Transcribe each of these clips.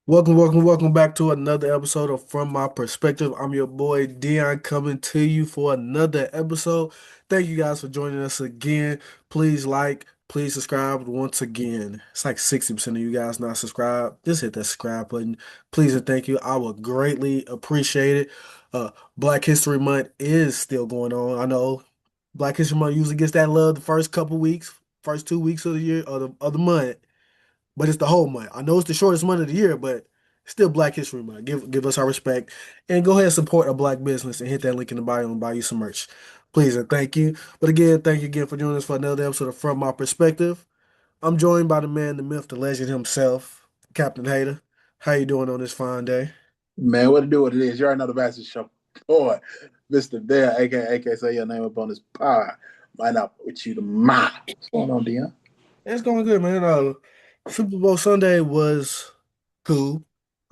Welcome back to another episode of From My Perspective. I'm your boy Dion coming to you for another episode. Thank you guys for joining us again. Please like, please subscribe once again. It's like 60% of you guys not subscribed. Just hit that subscribe button. Please and thank you. I would greatly appreciate it. Black History Month is still going on. I know Black History Month usually gets that love the first couple weeks, first 2 weeks of the year of the month. But it's the whole month. I know it's the shortest month of the year, but still Black History Month. Give us our respect and go ahead and support a black business and hit that link in the bio and buy you some merch. Please and thank you. But again, thank you again for joining us for another episode of From My Perspective. I'm joined by the man, the myth, the legend himself, Captain Hater. How you doing on this fine day? Man, what to do what it is. You already know the bastard show. Boy, Mr. Dare, aka say your name up on this pod. Might not put you to my. What's going on, Dion? It's going good, man. Super Bowl Sunday was cool.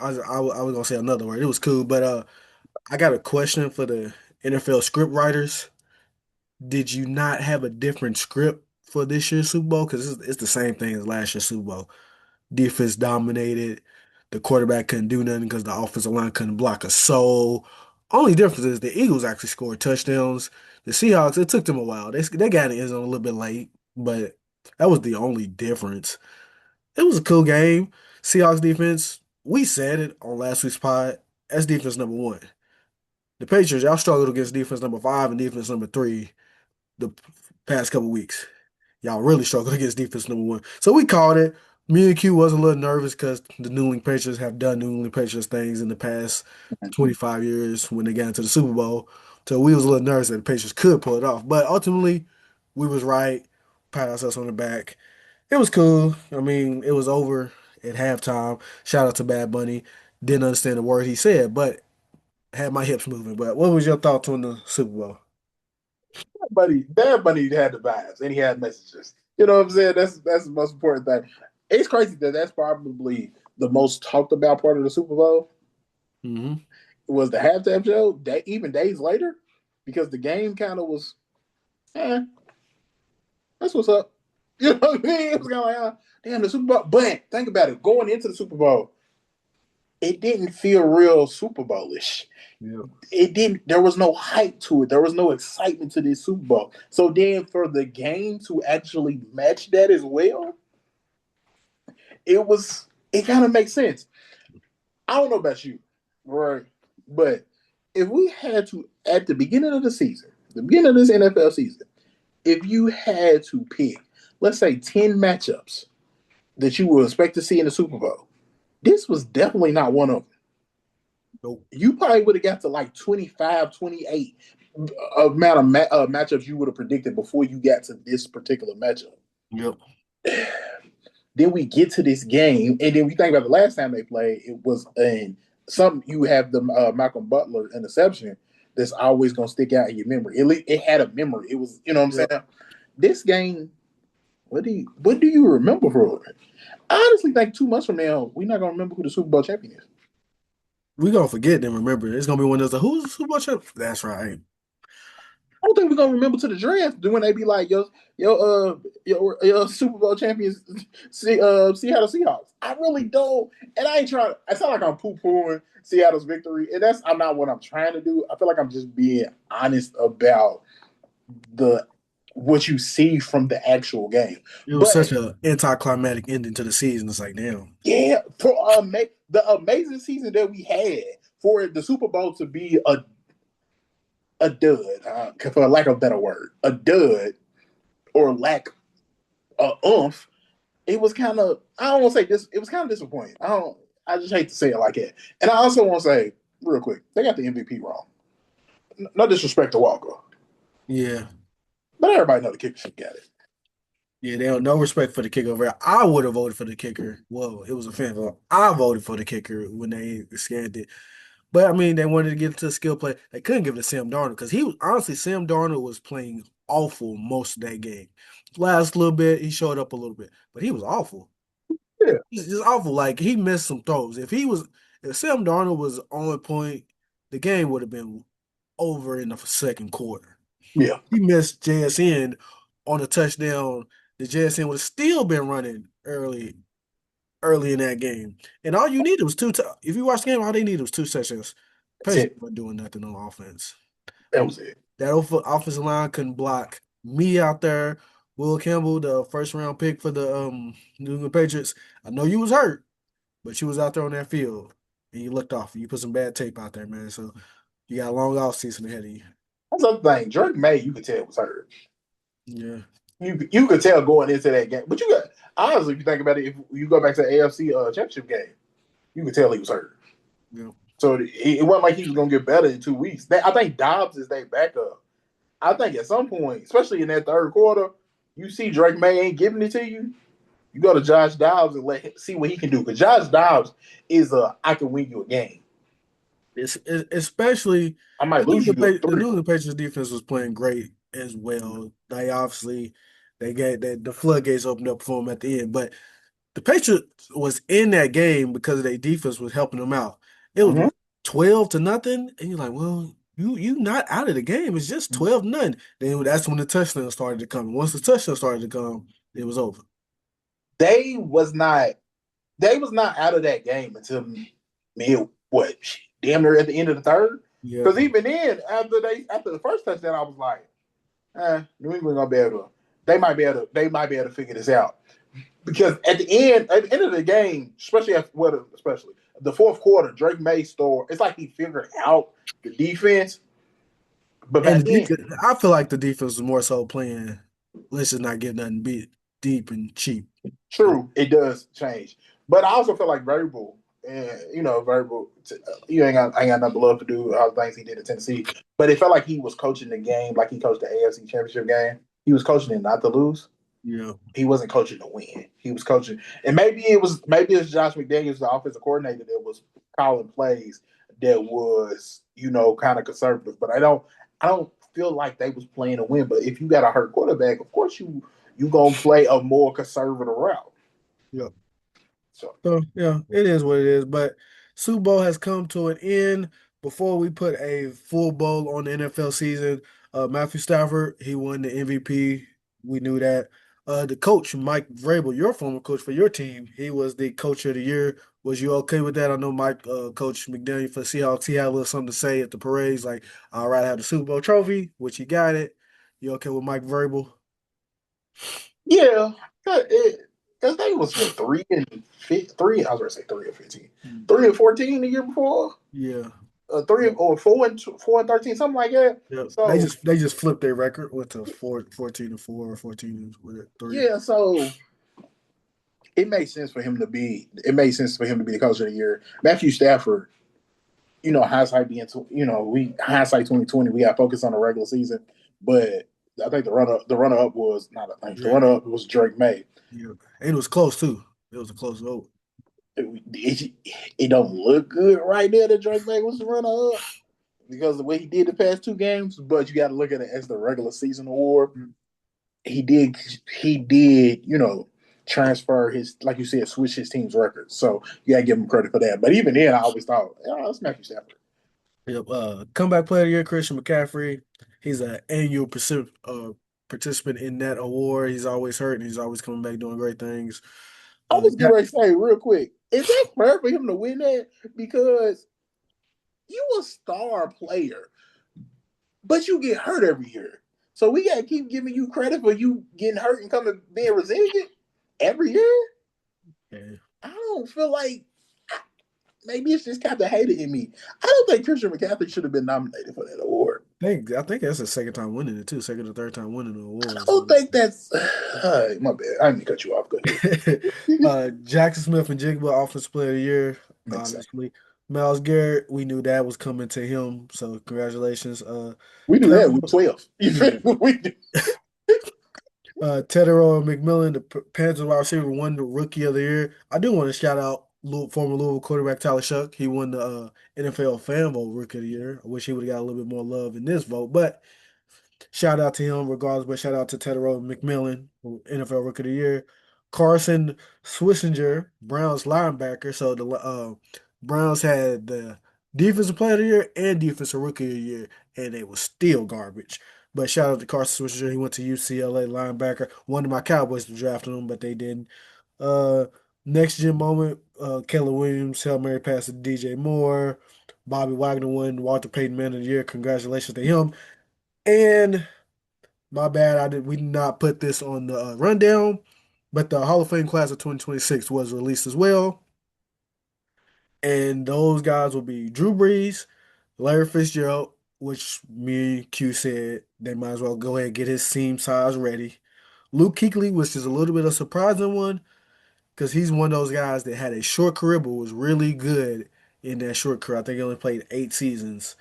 I was gonna say another word. It was cool, but I got a question for the NFL script writers. Did you not have a different script for this year's Super Bowl? Because it's the same thing as last year's Super Bowl. Defense dominated. The quarterback couldn't do nothing because the offensive line couldn't block a soul. Only difference is the Eagles actually scored touchdowns. The Seahawks, it took them a while. They got in the end zone a little bit late, but that was the only difference. It was a cool game. Seahawks defense, we said it on last week's pod. That's defense number one. The Patriots, y'all struggled against defense number five and defense number three the past couple weeks. Y'all really struggled against defense number one. So we called it. Me and Q was a little nervous because the New England Patriots have done New England Patriots things in the past 25 years when they got into the Super Bowl. So we was a little nervous that the Patriots could pull it off. But ultimately, we was right. Pat ourselves on the back. It was cool. I mean, it was over at halftime. Shout out to Bad Bunny. Didn't understand the word he said, but had my hips moving. But what was your thoughts on the Super Bowl? Buddy had the vibes and he had messages. You know what I'm saying? That's the most important thing. It's crazy that that's probably the most talked about part of the Super Bowl Hmm. was the halftime show. Even days later, because the game kind of was, that's what's up. You know what I mean? It was kind of like, damn, the Super Bowl. But think about it, going into the Super Bowl, it didn't feel real Super Bowl-ish. Yeah. It didn't. There was no hype to it. There was no excitement to this Super Bowl. So then, for the game to actually match that as well, it was. It kind of makes sense. I don't know about you, right? But if we had to, at the beginning of the season, the beginning of this NFL season, if you had to pick, let's say, 10 matchups that you would expect to see in the Super Bowl, this was definitely not one of them. Nope. You probably would have got to like 25, 28 amount of matchups you would have predicted before you got to this particular matchup. Yep. Then we get to this game, and then we think about the last time they played, it was in some you have the Malcolm Butler interception that's always going to stick out in your memory. It had a memory. It was, you know what I'm Yep. saying? This game, what do you remember from it? I honestly think 2 months from now, we're not going to remember who the Super Bowl champion is. We gonna forget and remember. It's gonna be one of those. Who's the Super Bowl champ? That's right. I don't think we're gonna remember to the draft when they be like, your Super Bowl champions, Seattle Seahawks. I really don't, and I ain't trying. I sound like I'm poo pooing Seattle's victory, and that's I'm not what I'm trying to do. I feel like I'm just being honest about the what you see from the actual game. It was But such an anticlimactic ending to the season. It's like, damn. yeah, for the amazing season that we had for the Super Bowl to be a dud, for lack of a better word, a dud or lack of oomph, it was kind of I don't want to say this. It was kind of disappointing. I just hate to say it like that. And I also want to say real quick, they got the MVP wrong. No disrespect to Walker, Yeah. but everybody know the kicker should got it. Yeah, they have no respect for the kicker over there. I would have voted for the kicker. Well, it was a fan vote. I voted for the kicker when they scanned it. But I mean, they wanted to get to the skill play. They couldn't give it to Sam Darnold because he was honestly Sam Darnold was playing awful most of that game. Last little bit, he showed up a little bit, but he was awful. Yeah, He's just awful. Like he missed some throws. If Sam Darnold was on point, the game would have been over in the second quarter. yeah, He missed JSN on a touchdown. The JSN would have still been running early. early in that game. And all you needed was if you watch the game, all they needed was 2 sessions. That's Patriots it. weren't doing nothing on offense. That was it. That offensive line couldn't block me out there. Will Campbell, the first round pick for the New England Patriots. I know you was hurt, but you was out there on that field and you looked off. You put some bad tape out there, man. So you got a long off season ahead of you. That's the thing. Drake May, you could tell was hurt. Yeah. You could tell going into that game. But you got honestly, if you think about it, if you go back to the AFC championship game, you could tell he was hurt. Yeah. So it wasn't like he was gonna get better in 2 weeks. I think Dobbs is their backup. I think at some point, especially in that third quarter, you see Drake May ain't giving it to you. You go to Josh Dobbs and let him see what he can do. Because Josh Dobbs is I can win you a game. Especially I might lose you to The three. New England Patriots defense was playing great as well. They obviously they got that the floodgates opened up for them at the end, but the Patriots was in that game because their defense was helping them out. It was Mm-hmm. what, 12-0, and you're like, well, you not out of the game. It's just 12-0. Then that's when the touchdown started to come. Once the touchdown started to come, it was over. They was not they was not out of that game until mid what damn near at the end of the third. Yeah, Because even then, after the first touchdown, I was like, New England gonna be able to. They might be able to figure this out. Because at the end of the game, especially the fourth quarter, Drake May store. It's like he figured out the defense. But and back the then, defense, I feel like the defense was more so playing. Let's just not get nothing beat deep and cheap. And true, it does change. But I also feel like Variable, and Variable, you ain't got nothing but love to do all the things he did at Tennessee. But it felt like he was coaching the game like he coached the AFC Championship game. He was coaching it not to lose. yeah, He wasn't coaching to win. He was coaching, and maybe it's Josh McDaniels, the offensive coordinator, that was calling plays that was kind of conservative. But I don't feel like they was playing to win. But if you got a hurt quarterback, of course you gonna play a more conservative route. yeah. So So yeah, it is what it is. But Super Bowl has come to an end. Before we put a full bowl on the NFL season, Matthew Stafford, he won the MVP. We knew that. The coach, Mike Vrabel, your former coach for your team, he was the coach of the year. Was you okay with that? I know Mike, Coach McDaniel for Seahawks, he had a little something to say at the parades, like, I'd rather have the Super Bowl trophy, which he got it. You okay with Mike Vrabel? yeah, because they was what 3 and 3. I was gonna say 3 and 15, Mm. 3 and 14 the year before. Yeah. Or 4 and 13, something like that. Yeah, So they just flipped their record with a 14-4 or 14-3. yeah, so it made sense for him to be. It made sense for him to be the coach of the year. Matthew Stafford, hindsight being, we hindsight 2020. We got focused on the regular season, but I think the runner up was not. I think the Drake. runner up was Drake May. Yeah, and it was close too. It was a close vote. It don't look good right there that Drake May was the runner up because of the way he did the past 2 games. But you got to look at it as the regular season award. Mm. He did, transfer his, like you said, switch his team's record. So you gotta give him credit for that. But even then, I always thought, it's Matthew Stafford. Yep. Comeback player of the year, Christian McCaffrey. He's an annual participant in that award. He's always hurt and he's always coming back doing great things. I was Yeah, getting ready to say real quick, is that fair for him to win that? Because you a star player, but you get hurt every year. So we gotta keep giving you credit for you getting hurt and coming being resilient every year. yeah. I don't feel like maybe it's just kind of hated in me. I don't think Christian McCaffrey should have been nominated for that award. I think that's the second time winning it too. Second or third time winning the I award. don't So. think that's my bad. I didn't cut you off. Go ahead. Jackson Smith and Jigba Offensive Player of the Year, Makes sense. obviously. Miles Garrett, we knew that was coming to him, so congratulations. We do that. We Trevor, 12. You yeah. feel me? We do. Tedero McMillan, the Panthers wide receiver, won the Rookie of the Year. I do want to shout out former Louisville quarterback Tyler Shuck. He won the NFL Fan Vote Rookie of the Year. I wish he would have got a little bit more love in this vote, but shout out to him regardless, but shout out to Tedero McMillan, NFL Rookie of the Year. Carson Swissinger, Browns linebacker. So the Browns had the Defensive Player of the Year and Defensive Rookie of the Year, and they was still garbage. But shout out to Carson Swissinger. He went to UCLA linebacker. One of my Cowboys drafted him, but they didn't. Uh, Next gen moment, Keller Williams, Hail Mary pass to DJ Moore. Bobby Wagner won Walter Payton Man of the Year. Congratulations to him. And my bad, we did not put this on the rundown, but the Hall of Fame class of 2026 was released as well. And those guys will be Drew Brees, Larry Fitzgerald, which me and Q said they might as well go ahead and get his team size ready. Luke Kuechly, which is a little bit of a surprising one, because he's one of those guys that had a short career but was really good in that short career. I think he only played 8 seasons.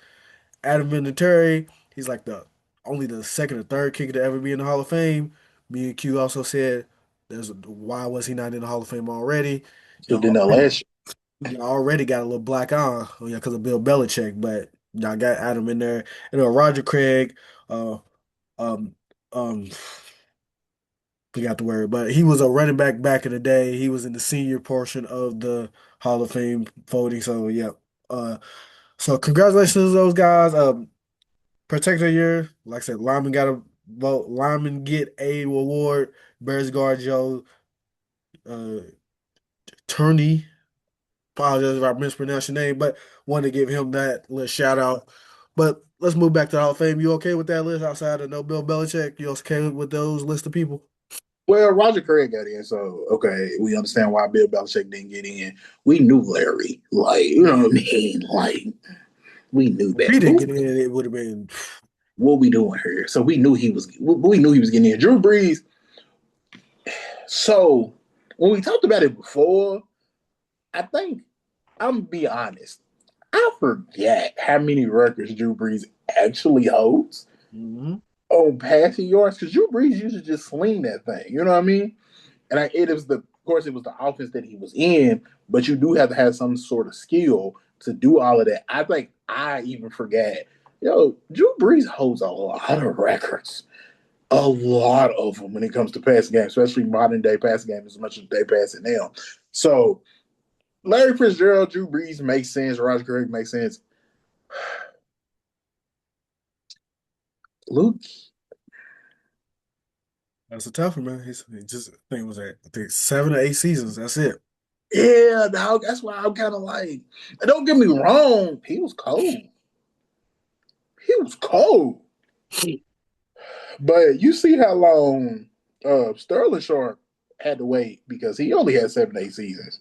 Adam Vinatieri, he's like the only the second or third kicker to ever be in the Hall of Fame. Me and Q also said, "There's why was he not in the Hall of Fame already? Still Y'all did that already, last y'all already got a little black eye, oh yeah, because of Bill Belichick, but y'all got Adam in there. And Roger Craig, uh, um, um, forgot the word, but he was a running back in the day. He was in the senior portion of the Hall of Fame voting. So yeah, uh, so congratulations to those guys. Protector year, like I said, Lyman got a vote. Lyman get a award. Bears guard Joe uh, Turney. Apologize if I mispronounced your name, but wanted to give him that little shout out. But let's move back to the Hall of Fame. You okay with that list outside of no Bill Belichick? You okay with those list of people? Well, Roger Craig got in, so okay, we understand why Bill Belichick didn't get in. We knew Larry, like you know what I Yeah. mean, like we knew If he that. didn't get in, it would have been. What we doing here? So we knew he was getting in. Drew Brees. So when we talked about it before, I think I'm gonna be honest. I forget how many records Drew Brees actually holds Mhm. on passing yards because Drew Brees used to just sling that thing. You know what I mean? And it was of course, it was the offense that he was in, but you do have to have some sort of skill to do all of that. I think I even forgot. Drew Brees holds a lot of records, a lot of them when it comes to passing game, especially modern day passing game as much as they pass it now. So Larry Fitzgerald, Drew Brees makes sense. Roger Craig makes sense. Luke, That's a tough one, man. He just I think it was at I think 7 or 8 seasons. That's it. yeah, dog. That's why I'm kind of like. Don't get me wrong, he was cold. He was cold. But you see how long Sterling Sharp had to wait because he only had 7 8 seasons.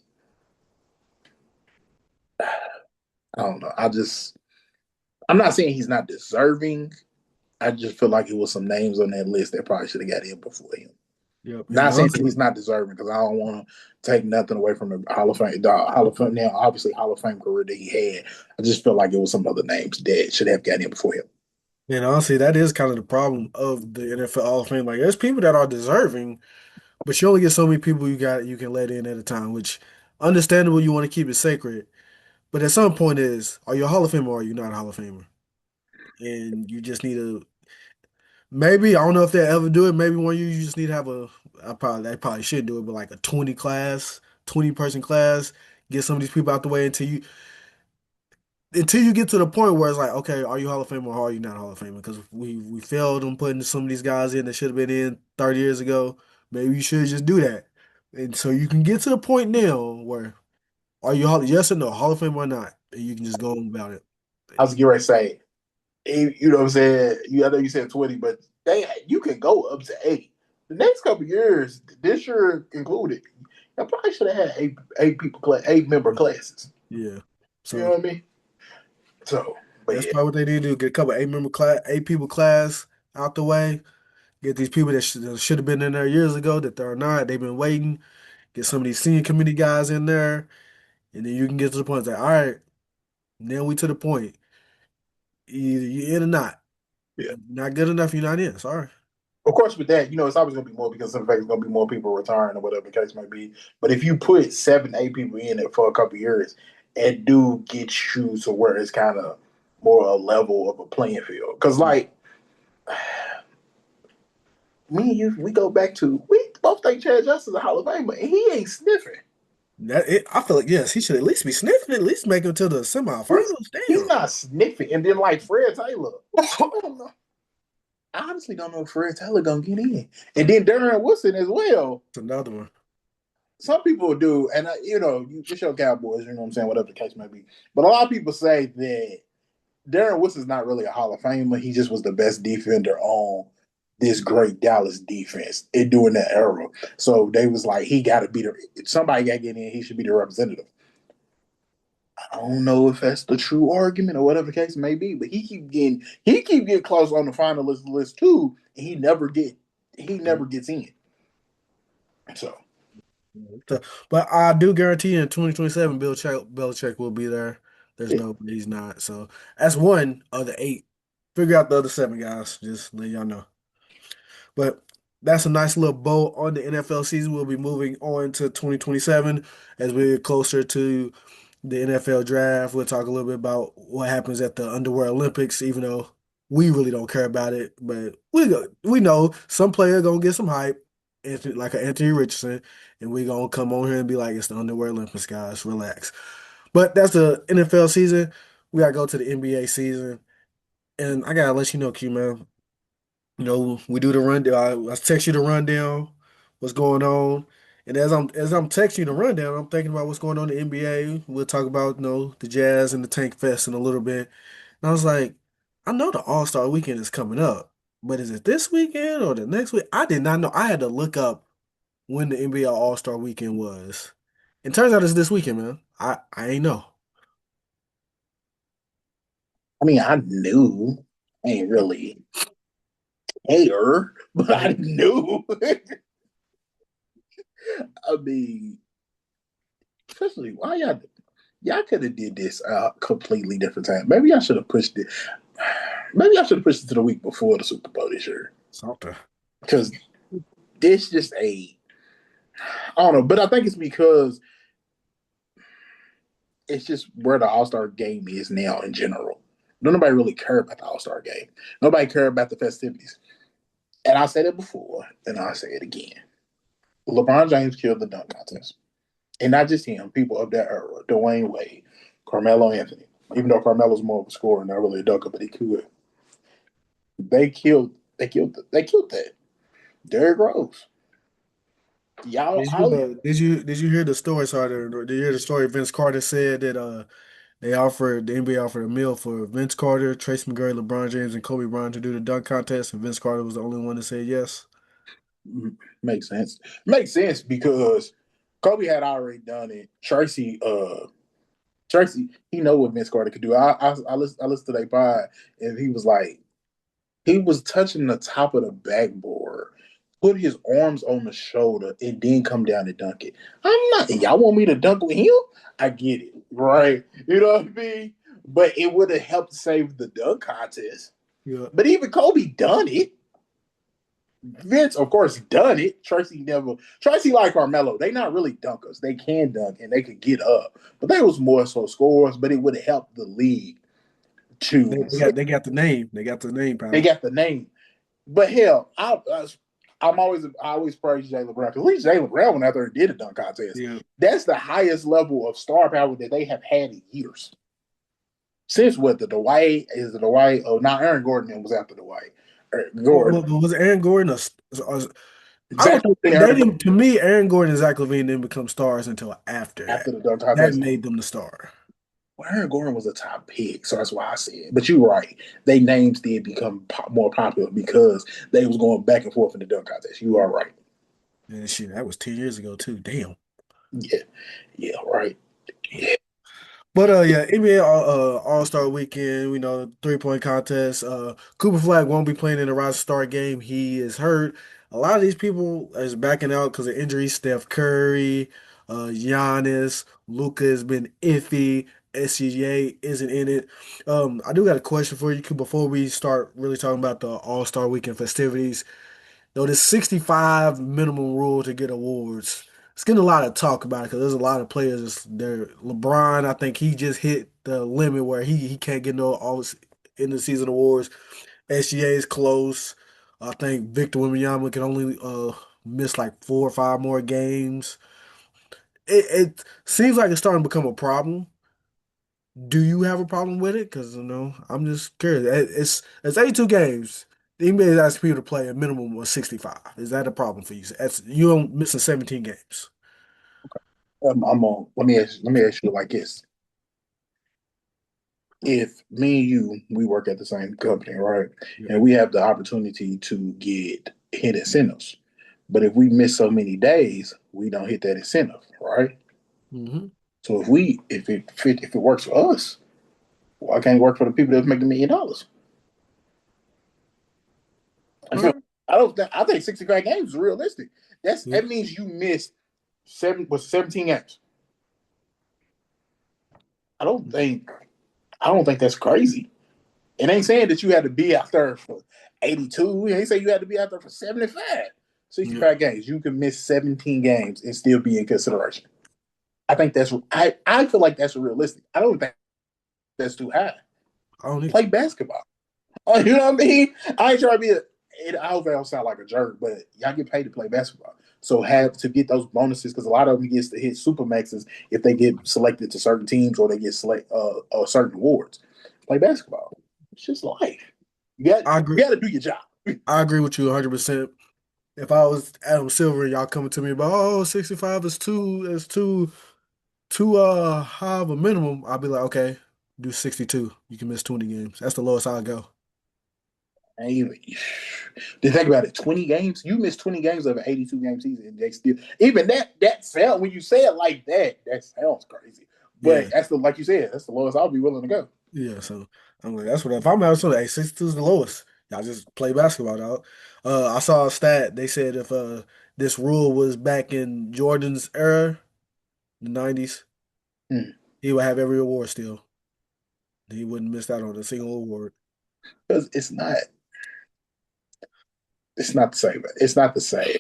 I don't know. I'm not saying he's not deserving. I just feel like it was some names on that list that probably should have got in before him. Yep. And Not saying that honestly, he's not deserving because I don't want to take nothing away from the Hall of Fame. The Hall of Fame now, obviously Hall of Fame career that he had. I just feel like it was some other names that should have gotten in before him. that is kind of the problem of the NFL Hall of Fame. Like, there's people that are deserving, but you only get so many people you can let in at a time. Which, understandable, you want to keep it sacred. But at some point, are you a Hall of Famer or are you not a Hall of Famer? And you just need to maybe I don't know if they ever do it. Maybe one year you just need to have they probably should do it, but like a 20 person class. Get some of these people out the way until you get to the point where it's like, okay, are you Hall of Famer or are you not Hall of Famer? Because we failed on putting some of these guys in that should have been in 30 years ago. Maybe you should just do that. And so you can get to the point now where yes or no, Hall of Fame or not, and you can just go on about it. I was getting ready to say, you know what I'm saying? I know you said 20, but you can go up to 8. The next couple of years, this year included, I probably should have had eight member classes. Yeah. You know So what I mean? So, but that's yeah, probably what they need to do. Get a couple eight people class out the way. Get these people that should have been in there years ago that they're not. They've been waiting. Get some of these senior committee guys in there, and then you can get to the point. It's like, all right, now we to the point. Either you in or not. yeah. Not good enough. You're not in. Sorry. Of course, with that, it's always going to be more because some fact it's going to be more people retiring or whatever the case may be. But if you put 7 8 people in it for a couple of years, it do get you to where it's kind of more a level of a playing field. Because Yeah. like me and you, we go back to we both think Chad Justice is a Hall of Famer, and he ain't sniffing. I feel like yes, he should at least be sniffing. At least make him to the He's semifinals. he's Damn. not sniffing. And then like Fred Taylor, I don't know. I honestly don't know if Fred Taylor gonna get in. And then Darren Woodson as well. That's another one. some people do, and it's your Cowboys, you know what I'm saying, whatever the case may be. But a lot of people say that Darren Woodson's not really a Hall of Famer. He just was the best defender on this great Dallas defense during that era. So they was like, he got to be the somebody got to get in. He should be the representative. I don't know if that's the true argument or whatever the case may be, but he keep getting close on the finalist list too. And he never gets in. So So, but I do guarantee in 2027, Belichick will be there. There's no, he's not. So that's one of the eight. Figure out the other seven, guys. Just let y'all know. But that's a nice little bow on the NFL season. We'll be moving on to 2027 as we get closer to the NFL draft. We'll talk a little bit about what happens at the Underwear Olympics, even though we really don't care about it. But we know some player gonna get some hype, like an Anthony Richardson, and we gonna come on here and be like, it's the Underwear Olympics, guys. Relax. But that's the NFL season. We gotta go to the NBA season, and I gotta let you know, Q man. We do the rundown. I text you the rundown, what's going on. And as I'm texting you the rundown, I'm thinking about what's going on in the NBA. We'll talk about, the Jazz and the Tank Fest in a little bit. And I was like, I know the All-Star weekend is coming up, but is it this weekend or the next week? I did not know. I had to look up when the NBA All-Star weekend was. And turns out it's this weekend, man. I ain't know. I mean, I knew. I ain't really care, but I knew. I mean, especially why y'all could have did this completely different time. Maybe I should have pushed it. Maybe I should have pushed it to the week before the Super Bowl this year Salter. because this just I don't know, but I think it's because it's just where the All Star game is now in general. Don't nobody really care about the All Star game. Nobody care about the festivities. And I said it before, and I'll say it again. LeBron James killed the dunk contest. And not just him, people of that era, Dwayne Wade, Carmelo Anthony. Even though Carmelo's more of a scorer, not really a dunker, but he could. They killed that. Derrick Rose. Y'all, Did you hear the story? Sorry, did you hear the story? Vince Carter said that the NBA offered a meal for Vince Carter, Tracy McGrady, LeBron James, and Kobe Bryant to do the dunk contest, and Vince Carter was the only one to say yes. makes sense. Makes sense because Kobe had already done it. Tracy, he know what Vince Carter could do. I listened to that pod, and he was like, he was touching the top of the backboard, put his arms on the shoulder, and then come down and dunk it. I'm not. Y'all want me to dunk with him? I get it, right? You know what I mean? But it would have helped save the dunk contest. Yeah. But even Kobe done it. Vince, of course, done it. Tracy never. Tracy like Carmelo. They not really dunkers. They can dunk and they could get up, but they was more so scorers. But it would have helped the league They, to. they got they got the name. They got the name, They pal. got the name. But hell, I always praise Jalen Brown because at least Jalen Brown went out there and did a dunk contest. Yeah. That's the highest level of star power that they have had in years. Since what the Dwight is the Dwight? Oh, not Aaron Gordon was after Dwight. Gordon. Was Aaron Gordon I Zach don't think and they Aaron didn't. To me, Aaron Gordon and Zach LaVine didn't become stars until after that. after the dunk That contest. made them the star. Well, Aaron Gordon was a top pick, so that's why I said. But you're right; they names did become more popular because they was going back and forth in the dunk contest. You are right. And shit, that was 10 years ago too. Damn. Yeah, yeah, right. Yeah. But yeah, NBA All-Star Weekend, we know 3-point contest. Cooper Flag won't be playing in the Rising Star game. He is hurt. A lot of these people is backing out because of injuries. Steph Curry, Giannis, Luka has been iffy. SCGA isn't in it. I do got a question for you before we start really talking about the All-Star Weekend festivities. Though this 65 minimum rule to get awards, it's getting a lot of talk about it because there's a lot of players there. LeBron, I think he just hit the limit where he can't get no all in the season awards. SGA is close. I think Victor Wembanyama can only miss like 4 or 5 more games. It seems like it's starting to become a problem. Do you have a problem with it? Because I'm just curious. It's 82 games. The NBA is asking people to play a minimum of 65. Is that a problem for you? You don't missing 17 games. I'm on. Let me ask you like this: if me and you we work at the same company, right, Yeah. and we have the opportunity to get hit incentives, but if we miss so many days, we don't hit that incentive, right? Hmm. So if it works for us, why can't it work for the people that make $1 million? I All feel right. I think 65 games is realistic. Yeah. That means you missed 17 games. I don't think I don't think that's crazy. It ain't saying that you had to be out there for 82. It ain't saying you had to be out there for 75. Yeah. 65 games. You can miss 17 games and still be in consideration. I feel like that's realistic. I don't think that's too high. I don't need. Play basketball. You know what I mean? I ain't trying to be I hope I don't sound like a jerk, but y'all get paid to play basketball. So have to get those bonuses because a lot of them gets to hit super maxes if they get selected to certain teams or they get certain awards. Play basketball. It's just life. I You agree. got to do your job. I agree with you 100%. If I was Adam Silver and y'all coming to me about, oh, 65 is too high of a minimum, I'd be like, okay, do 62. You can miss 20 games. That's the lowest I'll go. And even to think about it, 20 games. You miss 20 games of an 82 game season, and they still even that sound when you say it like that, that sounds crazy. But Yeah. that's the like you said, that's the lowest I'll be willing to go. Yeah. So I'm like, that's what if I'm out, so hey, 62 is the lowest. Y'all just play basketball, dog. I saw a stat. They said if this rule was back in Jordan's era, the 90s, Hmm. he would have every award still. He wouldn't miss out on a single award. Because it's not the same. It's not the same.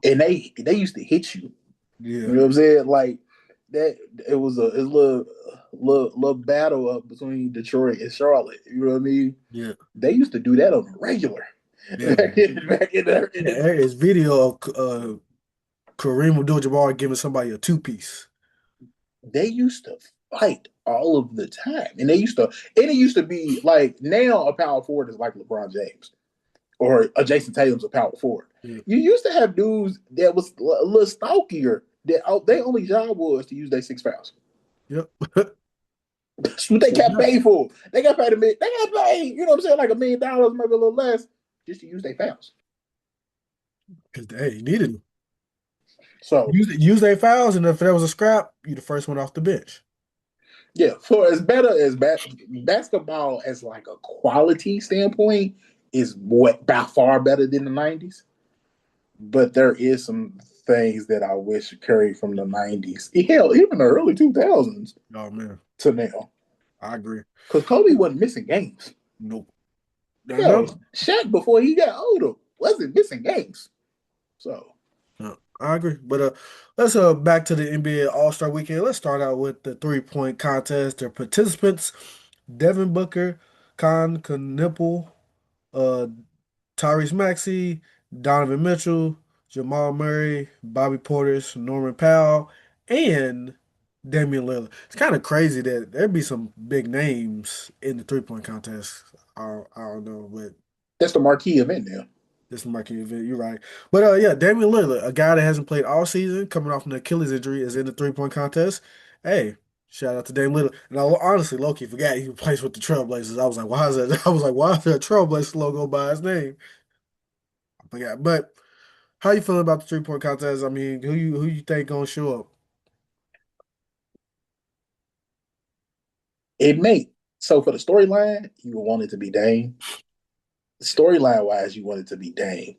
And they used to hit you. You Yeah. know what I'm saying? Like that. It was a little battle up between Detroit and Charlotte. You know what I mean? Yeah. They used to do that on the regular. Yeah. Back in Yeah, the there is video of Kareem Abdul-Jabbar giving somebody a two-piece. they used to fight all of the time, and it used to be like now a power forward is like LeBron James or a Jason Tatum's a power forward. Yeah. You used to have dudes that was a little stalkier that their only job was to use their 6 fouls. Yep. That's what they got paid for. They got paid they got paid, you know what I'm saying, like $1 million, maybe a little less, just to use their fouls. Because hey, you needed them. So Use their fouls, and if there was a scrap, you the first one off the bench. yeah, for as better as basketball as like a quality standpoint is what by far better than the '90s. But there is some things that I wish carried from the '90s. Hell, even the early 2000s Oh man, to now, I agree. because Kobe wasn't missing games. Nope. I know. Hell, Shaq before he got older wasn't missing games. So No, I agree. But let's back to the NBA All-Star Weekend. Let's start out with the three-point contest. The participants: Devin Booker, Con Knipple, uh, Tyrese Maxey, Donovan Mitchell, Jamal Murray, Bobby Portis, Norman Powell, and Damian Lillard. It's kind of crazy that there'd be some big names in the three-point contest. I don't know, but that's the marquee event now. this is marquee event. You're right. But yeah, Damian Lillard, a guy that hasn't played all season, coming off an Achilles injury, is in the three-point contest. Hey, shout out to Damian Lillard. And I honestly, low-key forgot he plays with the Trailblazers. I was like, why is that? I was like, why is there a Trailblazers logo by his name? I forgot. But how you feeling about the three-point contest? I mean, who you think gonna show up? It may so for the storyline, you would want it to be Dame. Storyline wise, you want it to be Dame.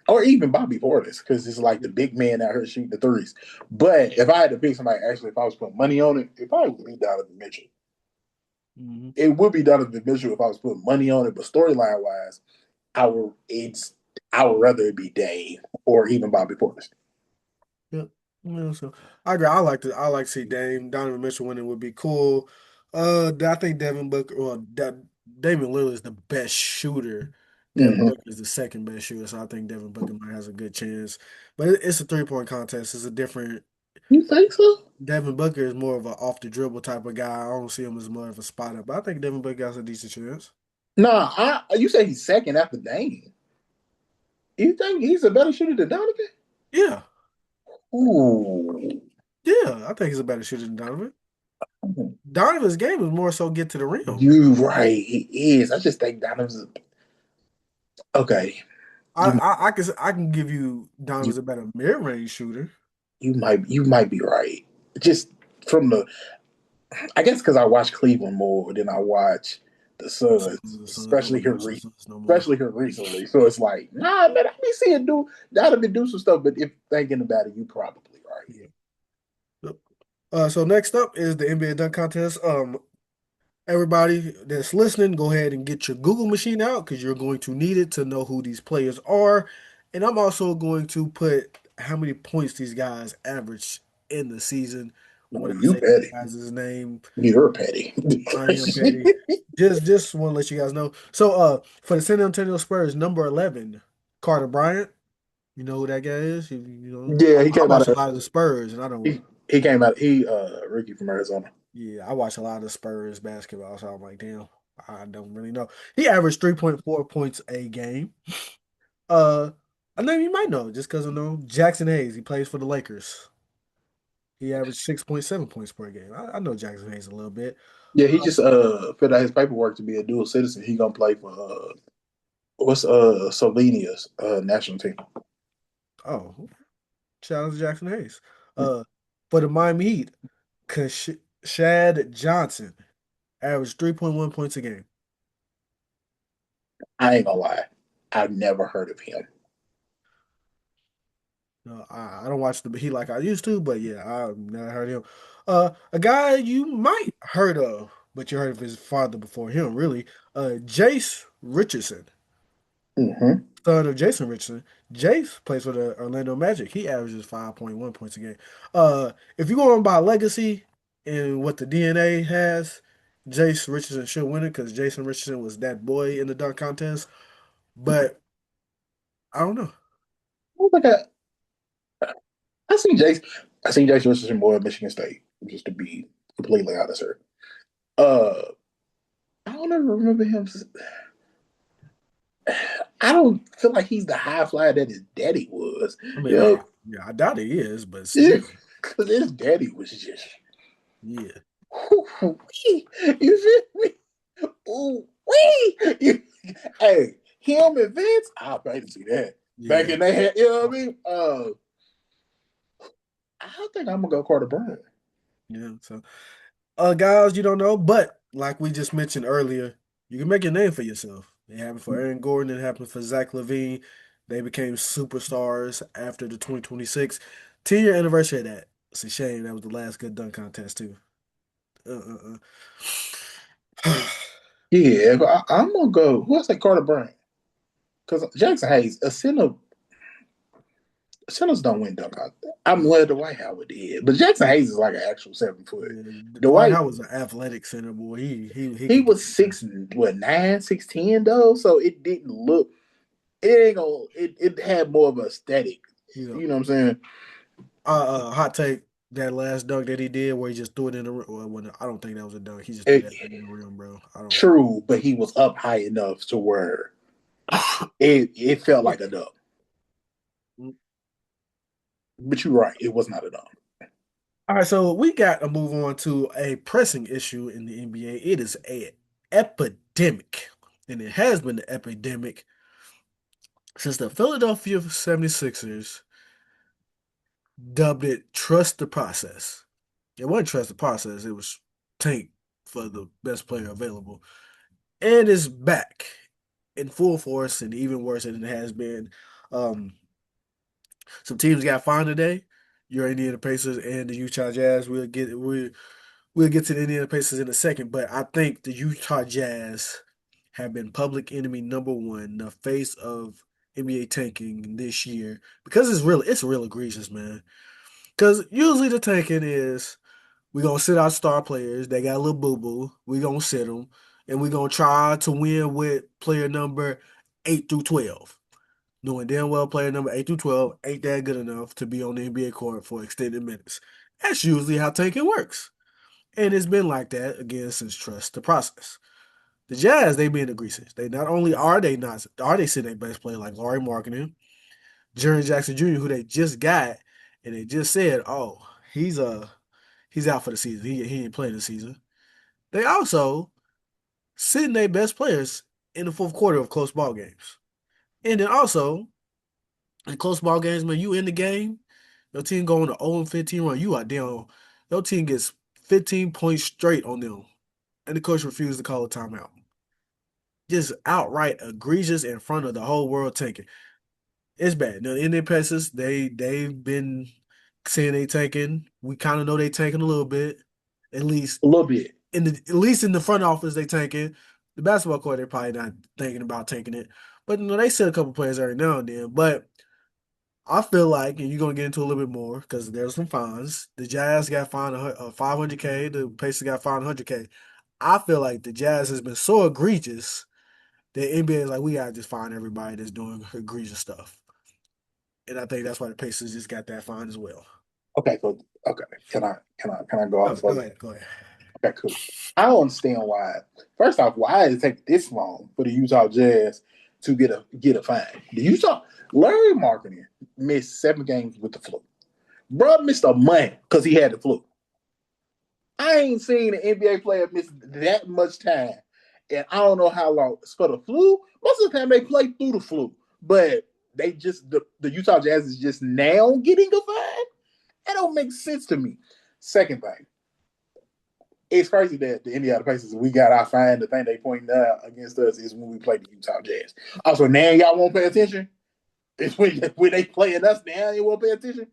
Or even Bobby Portis, because it's like the big man out here shooting the threes. But if I had to pick somebody, actually, if I was putting money on it, it probably would be Donovan Mitchell. Hmm. It would be Donovan Mitchell if I was putting money on it. But storyline wise, I would rather it be Dame or even Bobby Portis. Yeah. Yeah, so I agree. I like to see Donovan Mitchell winning would be cool. I think Devin Booker or Damian Lillard is the best shooter. Devin Mm-hmm. Booker is the second best shooter, so I think Devin Booker might has a good chance. But it's a three-point contest. It's a different. You think so? Devin Booker is more of an off the dribble type of guy. I don't see him as more of a spotter, but I think Devin Booker has a decent chance. Nah, you say he's second after Dame. You think he's a better shooter than Donovan? Yeah. Ooh. Yeah, I think he's a better shooter than Donovan. Donovan's game is more so get to the rim. You right, he is. I just think Donovan's okay. You I can give you you Donovan's a better mid-range shooter. you might be right. Just from the I guess because I watch Cleveland more than I watch the Suns, The Suns don't especially really here watch the Suns no more. especially here recently. So it's like, nah, man, I be seeing Donovan do some stuff, but if thinking about it, you probably right. Yeah. Yep. So next up is the NBA dunk contest. Everybody that's listening, go ahead and get your Google machine out because you're going to need it to know who these players are. And I'm also going to put how many points these guys average in the season. No, When I you say you petty. guys' name, You're petty. I am petty. Just want to let you guys know. So for the San Antonio Spurs, number 11, Carter Bryant. You know who that guy is? Yeah, he I came out watch a of lot of the Spurs, and I don't. he came out he Ricky from Arizona. Yeah, I watch a lot of Spurs basketball, so I'm like, damn, I don't really know. He averaged 3.4 points a game. Uh, a name you might know just because I know Jackson Hayes. He plays for the Lakers. He averaged 6.7 points per game. I know Jackson Hayes a little bit. Yeah, he just filled out his paperwork to be a dual citizen. He gonna play for what's Slovenia's national team. Oh, shout out to Jackson Hayes. Uh, for the Miami Heat, Shad Johnson averaged 3.1 points a game. I ain't gonna lie. I've never heard of him. No, I don't watch the Heat like I used to, but yeah, I've never heard of him. A guy you might heard of, but you heard of his father before him, really. Jace Richardson, Mm-hmm. son of Jason Richardson. Jace plays for the Orlando Magic. He averages 5.1 points a game. If you go on by legacy and what the DNA has, Jace Richardson should win it because Jason Richardson was that boy in the dunk contest. But I don't know. I was like, I seen Jace. I seen Jace Richardson more at Michigan State, just to be completely honest here. Uh, I don't ever remember him. I don't feel like he's the high flyer that his daddy was. I mean, You know, yeah, I doubt he is, but yeah, still, because his daddy was just. yeah. You feel me? Ooh, wee. Hey, him and Vince, I'll pay to see that. Back Yeah. in they had, you know what I mean? I think I'm gonna go Carter Bryant. Yeah. So, guys, you don't know, but like we just mentioned earlier, you can make a name for yourself. It happened for Aaron Gordon. It happened for Zach LaVine. They became superstars after the 2026 10-year anniversary of that. It's a shame that was the last good dunk contest too. Uh. Yeah, but I'm gonna go. Who I say Carter Bryant? Because Jackson Hayes, a center, centers don't win dunk contest. I'm glad Dwight Howard did, but Jackson Hayes is like an actual 7 foot. Yeah, Dwight Dwight, Howard was an athletic center boy. He he could get was it done. 6'9", 6'10" though, so it didn't look. It ain't gonna. It had more of a aesthetic. You know, You know what I'm saying? hot take that last dunk that he did where he just threw it in the rim. Well, I don't think that was a dunk. He just threw It, that thing in the rim, bro. I don't. true, but he was up high enough to where it felt Yeah. like a dunk. But you're right, it was not a dunk. All right, so we got to move on to a pressing issue in the NBA. It is a epidemic, and it has been an epidemic since the Philadelphia 76ers dubbed it "Trust the Process." It wasn't trust the process; it was tank for the best player available, and it's back in full force and even worse than it has been. Um, some teams got fined today. Your Indiana Pacers and the Utah Jazz. We'll get to the Indiana Pacers in a second, but I think the Utah Jazz have been public enemy number one, the face of NBA tanking this year because it's real egregious, man. Because usually the tanking is we gonna sit our star players. They got a little boo boo. We gonna sit them, and we gonna try to win with player number 8 through 12. Knowing damn well player number 8 through 12 ain't that good enough to be on the NBA court for extended minutes. That's usually how tanking works. And it's been like that again since trust the process. The Jazz, they being egregious. They not only are they sitting their best player like Laurie Marketing, Jaren Jackson Jr., who they just got, and they just said, "Oh, he's out for the season. He ain't playing the season." They also sitting their best players in the fourth quarter of close ball games, and then also in close ball games, man, you in the game, your team going to 0-15 run, you are down. Your team gets 15 points straight on them, and the coach refused to call a timeout. Just outright egregious in front of the whole world tanking. It's bad. The Indian Pacers, they've been saying they tanking. We kind of know they tanking a little bit. At least A little bit. in the front office they tanking. The basketball court they're probably not thinking about tanking it. But they sit a couple players every now and then. But I feel like, and you're gonna get into a little bit more because there's some fines. The Jazz got fined 500K. The Pacers got fined 100K. I feel like the Jazz has been so egregious that NBA is like, we gotta just fine everybody that's doing egregious stuff. And I think that's why the Pacers just got that fine as well. Okay, so okay. Can I go Oh, off go further? ahead, go ahead. Okay, cool. I don't understand why. First off, why did it take this long for the Utah Jazz to get a fine? The Utah Larry Marketing missed 7 games with the flu. Bro missed a month because he had the flu. I ain't seen an NBA player miss that much time. And I don't know how long. It's for the flu. Most of the time they play through the flu. But they just the Utah Jazz is just now getting a fine. That don't make sense to me. Second thing, it's crazy that the Indiana Pacers, we got our fine. The thing they pointing out against us is when we play the Utah Jazz. Also, now y'all won't pay attention. It's when they playing us now, you won't pay attention.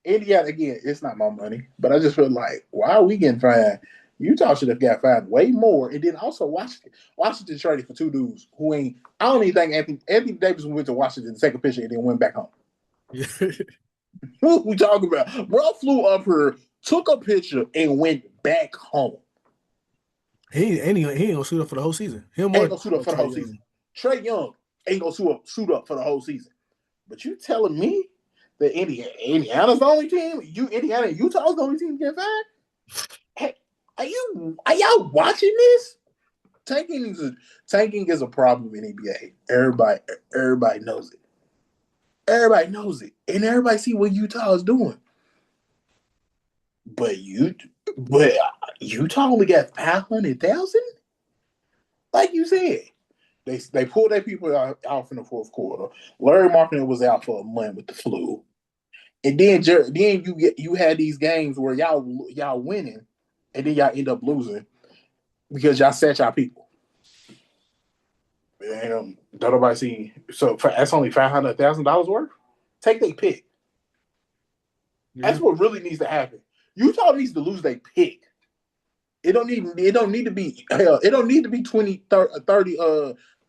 Indiana, again, it's not my money, but I just feel like, why are we getting fined? Utah should have got fined way more. And then also Washington traded for 2 dudes who ain't. I don't even think Anthony Davis went to Washington to take a picture and then went back home. What we talking about? Bro flew up here, took a picture, and went back home. he ain't gonna suit up for the whole season. Him Ain't or gonna suit up for the Trey whole season. Young. Trae Young ain't gonna suit up for the whole season. But you telling me that Indiana's the only team? Indiana and Utah's the only team to get fined? Hey, are y'all watching this? Tanking is a problem in NBA. Everybody knows it. Everybody knows it, and everybody see what Utah is doing. But but Utah only got 500,000. Like you said, they pulled their people out in the fourth quarter. Larry Marketing was out for a month with the flu, and then you had these games where y'all winning, and then y'all end up losing because y'all set y'all people. Don't nobody see. So that's only $500,000 worth. Take their pick. Yeah. That's what really needs to happen. Utah needs to lose their pick. It don't need to be hell. It don't need to be 20, 30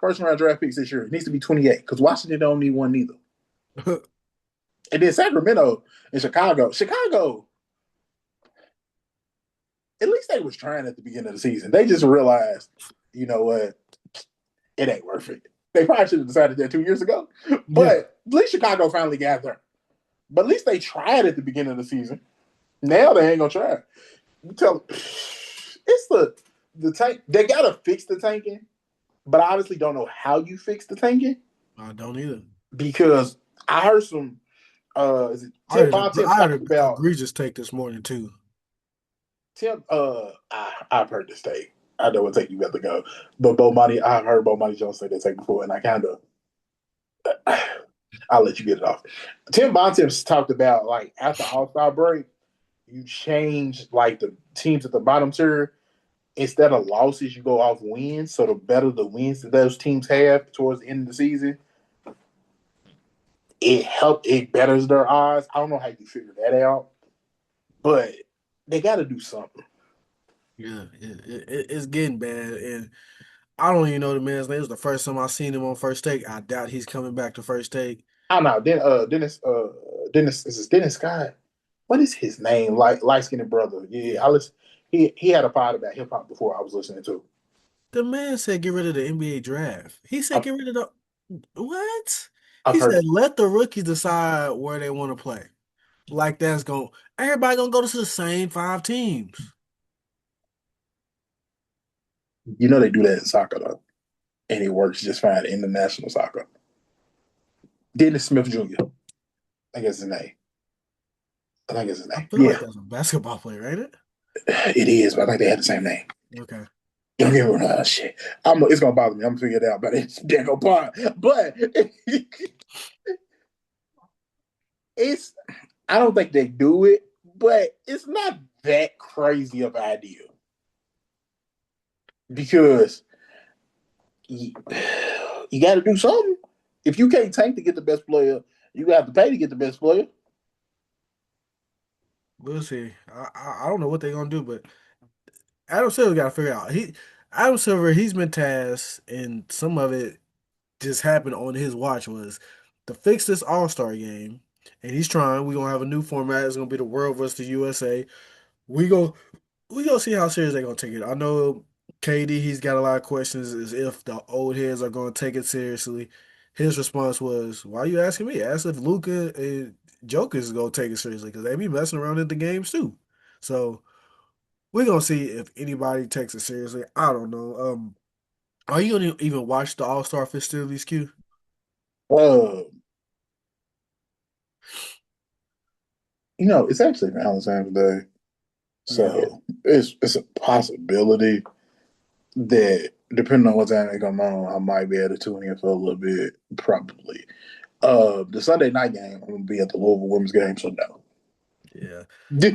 first round draft picks this year. It needs to be 28 because Washington don't need one neither. And then Sacramento and Chicago, at least they was trying at the beginning of the season. They just realized, you know what, it ain't worth it. They probably should have decided that 2 years ago. Yeah. But at least Chicago finally got there. But at least they tried at the beginning of the season. Now they ain't gonna try. You tell it's the tank. They gotta fix the tanking, but I honestly don't know how you fix the tanking I don't either. because I heard some is it I Tim heard Bontemps I talked heard a about egregious take this morning too. Tim I've heard this take. I know what take you got to go. But I've heard Bo Money Jones say that take before, and I kinda I'll let you get it off. Tim Bontemps talked about like after All-Star break, you change like the teams at the bottom tier. Instead of losses, you go off wins. So the better the wins that those teams have towards the end of the season, it betters their odds. I don't know how you figure that out, but they got to do something. Yeah, it's getting bad, and I don't even know the man's name. It was the first time I seen him on First Take. I doubt he's coming back to First Take. I don't know. Dennis is this Dennis Scott? What is his name? Like light skinned brother. Yeah, I listen. He had a pod about hip hop before I was listening to. The man said get rid of the NBA draft. He said I've, get rid of the what? I've He heard said let the rookies decide where they want to play. Like that's going everybody gonna go to the same 5 teams. they do that in soccer though, and it works just fine in international soccer. Dennis Smith Jr. I guess his name. I think it's his I name. feel like Yeah, that's a basketball player, ain't it? it is, but I think they had the same name. Okay. Don't get me wrong. Shit. It's gonna bother me. I'm gonna figure it out, but it's damn part. But it's I don't think they do it, but it's not that crazy of an idea because you, you got to do something. If you can't tank to get the best player, you have to pay to get the best player. We'll see. I don't know what they're gonna do, but Adam Silver got to figure out. Adam Silver, he's been tasked, and some of it just happened on his watch was to fix this All Star game, and he's trying. We're gonna have a new format. It's gonna be the World versus the USA. We go we gonna see how serious they're gonna take it. I know KD, he's got a lot of questions as if the old heads are gonna take it seriously. His response was, "Why are you asking me? Ask if Luca and Joker is gonna take it seriously because they be messing around in the games too." So we're gonna see if anybody takes it seriously. I don't know. Are you gonna even watch the All Star festivities, Q? Uh, it's actually Valentine's Day, Yeah, so it's a possibility that depending on what time they come on, I might be able to tune in for a little bit, probably. The Sunday night game, I'm gonna be at the Louisville women's game, so no. yeah.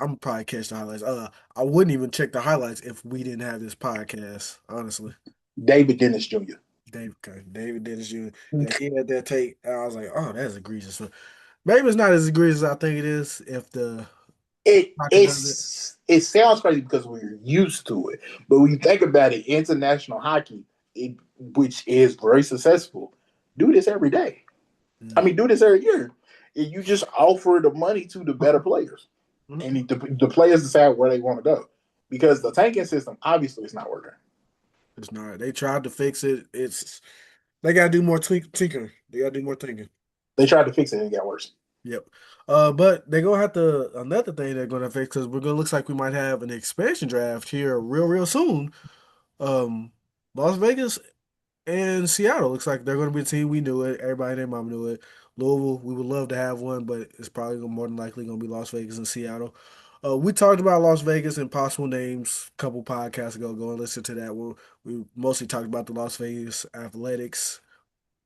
I'm probably catch the highlights. I wouldn't even check the highlights if we didn't have this podcast, honestly. David Dennis Jr. David Dennis Jr. Yeah, he had that take. And I was like, oh, that's egregious. So maybe it's not as egregious as I think it is if the It pocket does it. it sounds crazy because we're used to it, but when you think about it, international hockey, which is very successful, do this every day. I Yeah. mean, do this every year. And you just offer the money to the better players, and Mhm. the players decide where they want to go. Because the tanking system obviously is not working. It's not. They tried to fix it. It's they gotta do more tinkering. They gotta do more thinking. They tried to fix it and it got worse. Yep. But they're gonna have to another thing they're gonna fix because we're gonna looks like we might have an expansion draft here real soon. Um, Las Vegas and Seattle looks like they're gonna be a team. We knew it. Everybody and their mom knew it. Louisville, we would love to have one, but it's probably more than likely gonna be Las Vegas and Seattle. We talked about Las Vegas and possible names a couple podcasts ago. Go and listen to that. We mostly talked about the Las Vegas Athletics,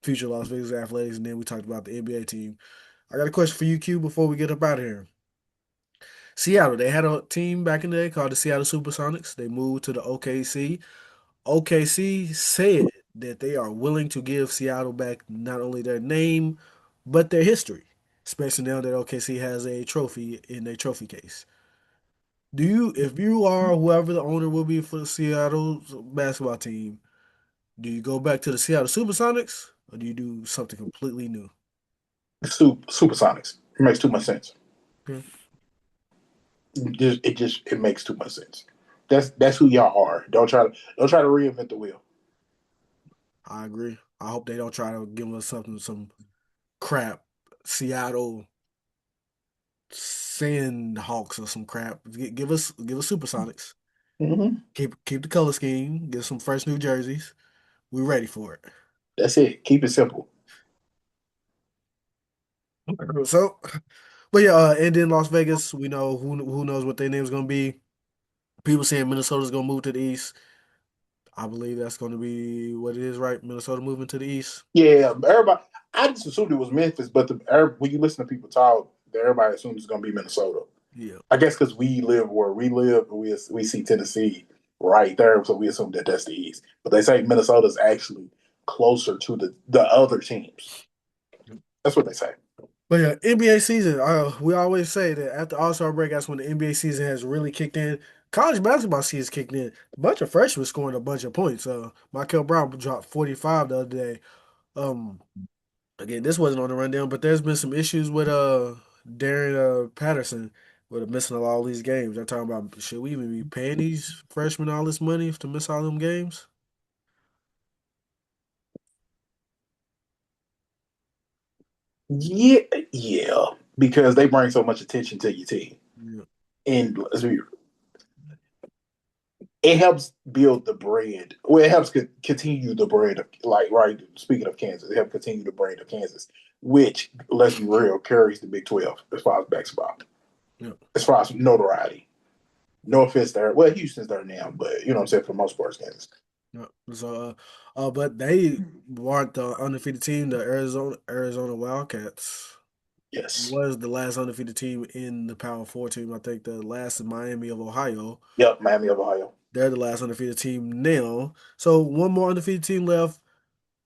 future Las Vegas Athletics, and then we talked about the NBA team. I got a question for you, Q, before we get up out of here. Seattle, they had a team back in the day called the Seattle Supersonics. They moved to the OKC. OKC said that they are willing to give Seattle back not only their name, but their history, especially now that OKC has a trophy in their trophy case. If you are whoever the owner will be for the Seattle basketball team, do you go back to the Seattle Supersonics or do you do something completely new? Supersonics. It makes too much sense. Okay. It makes too much sense. That's who y'all are. Don't try to reinvent the wheel. I agree. I hope they don't try to give us some crap Seattle Sandhawks or some crap. Give us Supersonics. Mm-hmm. Keep the color scheme. Get some fresh new jerseys. We're ready for it. That's it. Keep it simple. So, but yeah, and then Las Vegas, we know who knows what their name's gonna be. People saying Minnesota's gonna move to the east. I believe that's gonna be what it is, right? Minnesota moving to the east. Yeah, everybody. I just assumed it was Memphis, but when you listen to people talk, everybody assumes it's going to be Minnesota. Yeah, I guess because we live where we live, we see Tennessee right there, so we assume that that's the East. But they say Minnesota's actually closer to the other teams. That's what they say. but yeah, NBA season. We always say that after All Star break, that's when the NBA season has really kicked in. College basketball season kicked in. A bunch of freshmen scoring a bunch of points. Michael Brown dropped 45 the other day. Um, Again, this wasn't on the rundown, but there's been some issues with Darren Patterson with missing all these games. They're talking about should we even be paying these freshmen all this money to miss all them games? Yeah, yeah, because they bring so much attention to your team, Yeah. and it helps build the brand. Well, it helps continue the brand of right. Speaking of Kansas, it helps continue the brand of Kansas, which let's be real, carries the Big 12 as far as basketball. Yep. as far as notoriety. No offense there. Well, Houston's there now, but you know what I'm saying for most sports games. Yep. So, but they weren't the undefeated team. The Arizona Wildcats Yes. was the last undefeated team in the Power Four team. I think the last is Miami of Ohio. Yep. Miami of Ohio. They're the last undefeated team now. So one more undefeated team left.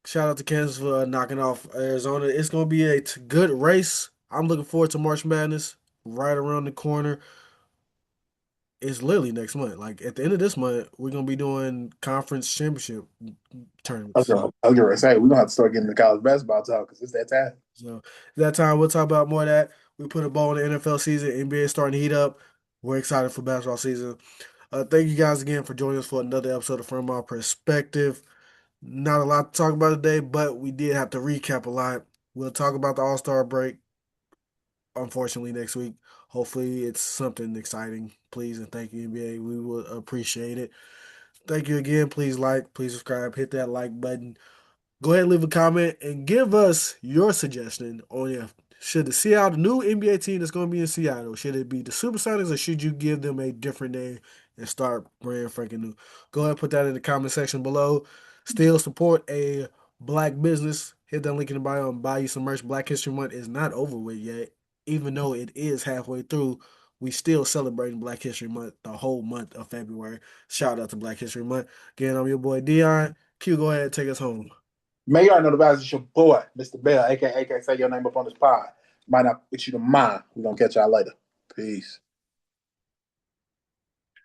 Shout out to Kansas for knocking off Arizona. It's going to be a good race. I'm looking forward to March Madness right around the corner. It's literally next month. Like at the end of this month, we're going to be doing conference championship tournaments. I was gonna say we're gonna have to start getting the college basketball talk because it's that time. So that time we'll talk about more of that. We put a ball in the NFL season. NBA is starting to heat up. We're excited for basketball season. Thank you guys again for joining us for another episode of From Our Perspective. Not a lot to talk about today, but we did have to recap a lot. We'll talk about the All-Star break, unfortunately, next week. Hopefully, it's something exciting. Please and thank you, NBA. We would appreciate it. Thank you again. Please like, please subscribe, hit that like button. Go ahead and leave a comment and give us your suggestion on if should the Seattle new NBA team that's going to be in Seattle, should it be the Supersonics or should you give them a different name and start brand franking new? Go ahead and put that in the comment section below. Still support a black business. Hit that link in the bio and buy you some merch. Black History Month is not over with yet. Even though it is halfway through, we still celebrating Black History Month the whole month of February. Shout out to Black History Month. Again, I'm your boy Dion. Q, go ahead and take us home. May y'all know the vibes. It's your boy, Mr. Bell, aka say your name up on this pod. Might not put you to mind. We're gonna catch y'all later. Peace.